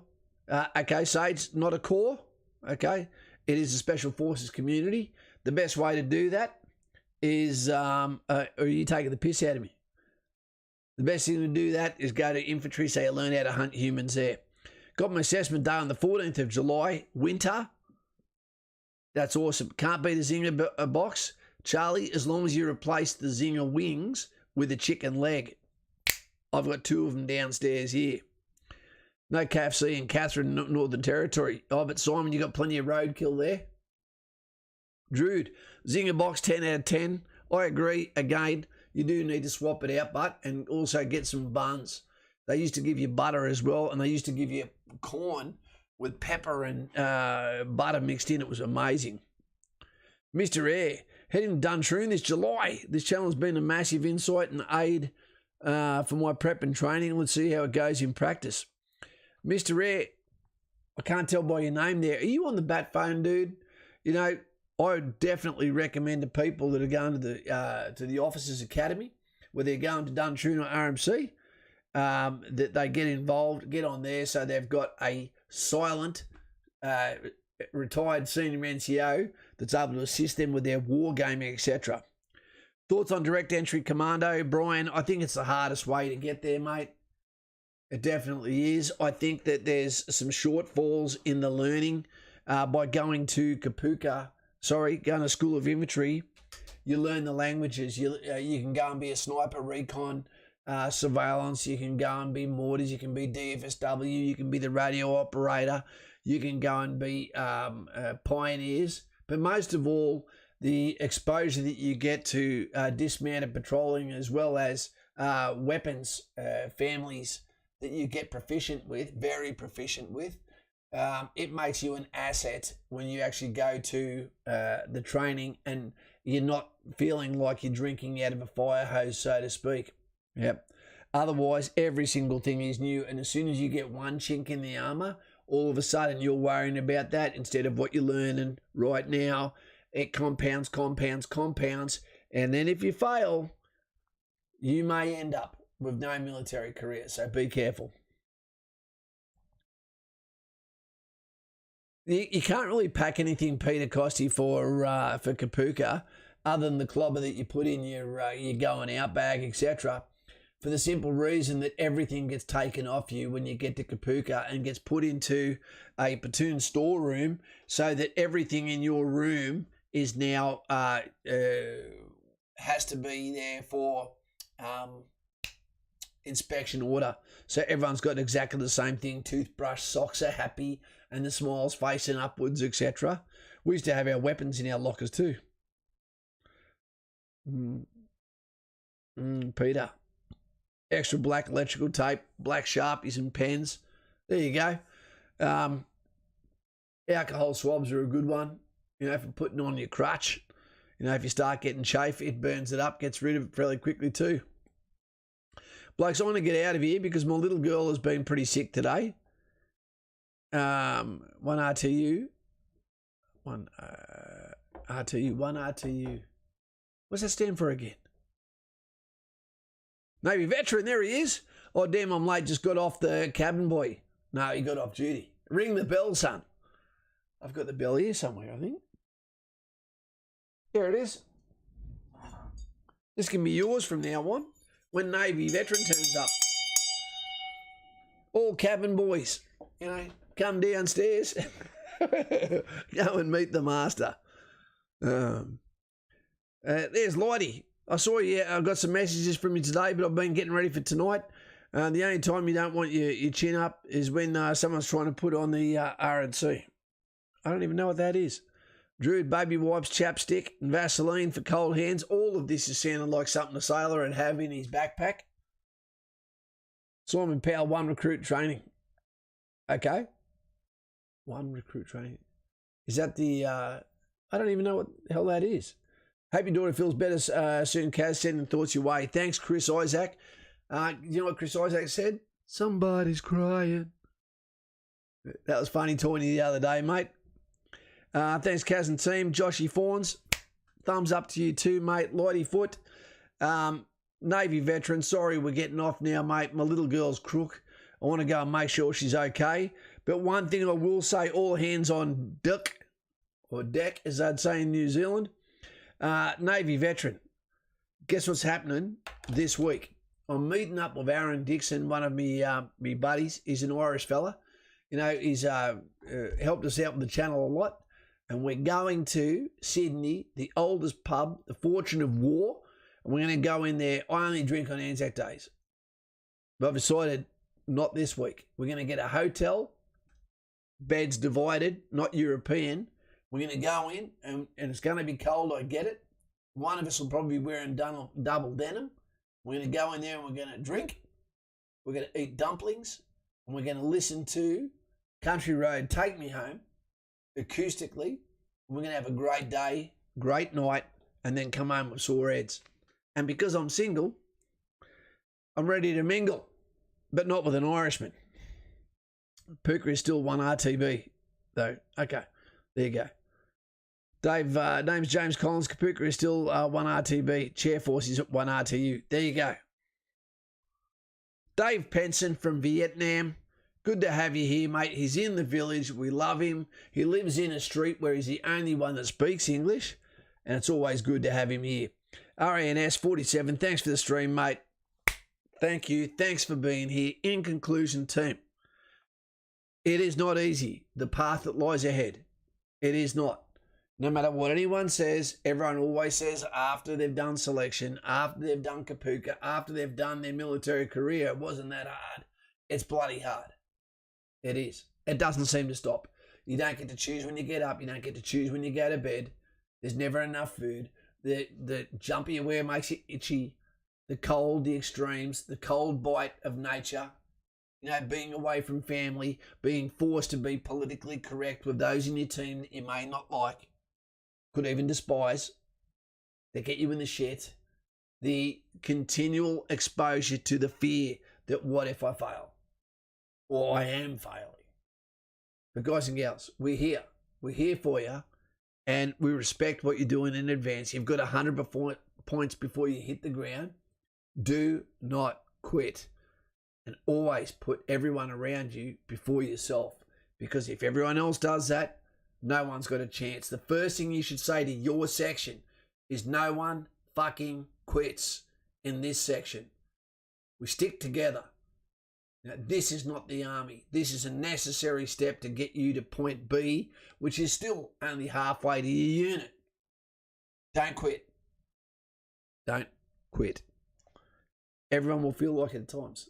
Okay, Sage, not a corps. Okay, it is a special forces community. The best way to do that is, are you taking the piss out of me? The best thing to do that is go to infantry so you learn how to hunt humans there. Got my assessment day on the 14th of July, winter. That's awesome. Can't beat a zinger box. Charlie, as long as you replace the zinger wings with a chicken leg. I've got 2 of them downstairs here. No KFC in Catherine, Northern Territory. Oh, but Simon, you got plenty of roadkill there. Drude, zinger box 10 out of 10. I agree. Again, you do need to swap it out, but and also get some buns. They used to give you butter as well, and they used to give you corn with pepper and butter mixed in. It was amazing. Mr. Air, heading to Duntroon this July. This channel has been a massive insight and aid for my prep and training. Let's see how it goes in practice. Mr. Air, I can't tell by your name there. Are you on the bat phone, dude? You know, I would definitely recommend to people that are going to the Officers Academy, whether they're going to Duntroon or RMC, that they get involved, get on there so they've got a silent, retired senior NCO that's able to assist them with their wargaming, etc. Thoughts on direct entry Commando? Brian, I think it's the hardest way to get there, mate. It definitely is. I think that there's some shortfalls in the learning by going to Kapooka. Going to School of Infantry. You learn the languages. You can go and be a sniper, recon, surveillance. You can go and be mortars. You can be DFSW. You can be the radio operator. You can go and be pioneers. But most of all, the exposure that you get to dismounted patrolling, as well as weapons families that you get proficient with, very proficient with. it makes you an asset when you actually go to the training and you're not feeling like you're drinking out of a fire hose, so to speak. Yep. Otherwise, every single thing is new, and as soon as you get one chink in the armour, all of a sudden you're worrying about that instead of what you're learning right now. It compounds, and then if you fail, you may end up with no military career, so be careful. You can't really pack anything, Peter Costy, for Kapooka, other than the clobber that you put in your going out bag, etc., for the simple reason that everything gets taken off you when you get to Kapooka and gets put into a platoon storeroom, so that everything in your room is now has to be there for inspection order. So everyone's got exactly the same thing. Toothbrush, socks are happy, and the smile's facing upwards, etc. We used to have our weapons in our lockers too. Peter. Extra black electrical tape, black Sharpies and pens. There you go. Alcohol swabs are a good one, for putting on your crutch. If you start getting chafe, it burns it up, gets rid of it fairly quickly too. Blokes, I want to get out of here because my little girl has been pretty sick today. One RTU. One RTU. What's that stand for again? Navy veteran, there he is. Oh, damn, I'm late, just got off the cabin boy. No, he got off duty. Ring the bell, son. I've got the bell here somewhere, I think. There it is. This can be yours from now on. When Navy veteran turns up. All cabin boys, come downstairs. Go and meet the master. There's Lighty. I saw you. I got some messages from you today, but I've been getting ready for tonight. The only time you don't want your chin up is when someone's trying to put on the R&C. I don't even know what that is. Druid, baby wipes, chapstick, and Vaseline for cold hands. All of this is sounding like something a sailor would have in his backpack. Simon Powell, 1 recruit training. Okay. 1 recruit training. Is that the... I don't even know what the hell that is. Hope your daughter feels better soon, Kaz. Sending thoughts your way. Thanks, Chris Isaac. You know what Chris Isaac said? Somebody's crying. That was funny talking to you the other day, mate. Thanks, Kaz and team. Joshy Fawns, thumbs up to you too, mate. Lighty Foot. Navy veteran, sorry we're getting off now, mate. My little girl's crook. I want to go and make sure she's okay. But one thing I will say, all hands on deck, or deck, as they'd say in New Zealand. Navy veteran, guess what's happening this week? I'm meeting up with Aaron Dixon, one of me buddies. He's an Irish fella. He's helped us out with the channel a lot. And we're going to Sydney, the oldest pub, the Fortune of War. And we're going to go in there. I only drink on Anzac days. But I've decided not this week. We're going to get a hotel, beds divided, not European. We're going to go in, and it's going to be cold, I get it. One of us will probably be wearing double denim. We're going to go in there and we're going to drink. We're going to eat dumplings. And we're going to listen to Country Road Take Me Home acoustically. We're going to have a great day, great night, and then come home with sore heads. And because I'm single, I'm ready to mingle, but not with an Irishman. Pooka is still 1 RTB, though. Okay, there you go. Dave, name's James Collins. Kapooka is still 1 RTB. Chair Force is at 1 RTU. There you go. Dave Penson from Vietnam. Good to have you here, mate. He's in the village. We love him. He lives in a street where he's the only one that speaks English, and it's always good to have him here. RANS 47, thanks for the stream, mate. Thank you. Thanks for being here. In conclusion, team, it is not easy, the path that lies ahead. It is not. No matter what anyone says, everyone always says after they've done selection, after they've done Kapooka, after they've done their military career, it wasn't that hard. It's bloody hard. It is. It doesn't seem to stop. You don't get to choose when you get up. You don't get to choose when you go to bed. There's never enough food. The jumper you wear makes you itchy. The cold, the extremes, the cold bite of nature. You know, being away from family, being forced to be politically correct with those in your team that you may not like, could even despise, that get you in the shit. The continual exposure to the fear that what if I fail? Or I am failing. But guys and gals, we're here. We're here for you. And we respect what you're doing in advance. You've got 100 points before you hit the ground. Do not quit. And always put everyone around you before yourself. Because if everyone else does that, no one's got a chance. The first thing you should say to your section is no one fucking quits in this section. We stick together. Now, this is not the army. This is a necessary step to get you to point B, which is still only halfway to your unit. Don't quit. Don't quit. Everyone will feel like it at times.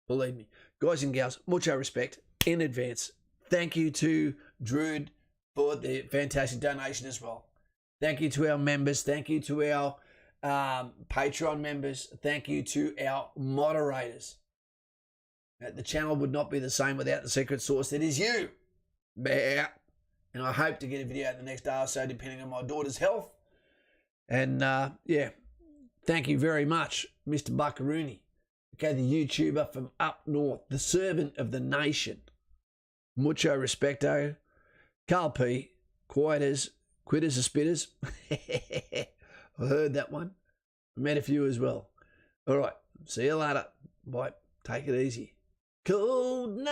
Believe me. Guys and gals, mucho respect in advance. Thank you to Druid for the fantastic donation as well. Thank you to our members. Thank you to our Patreon members. Thank you to our moderators. The channel would not be the same without the secret source that is you. And I hope to get a video out the next day or so, depending on my daughter's health. And yeah, thank you very much, Mr. Buckaroony. Okay, the YouTuber from up north, the servant of the nation. Mucho respecto. Carl P. Quitters are spitters. I heard that one. I met a few as well. All right, see you later. Bye. Take it easy. Cold night.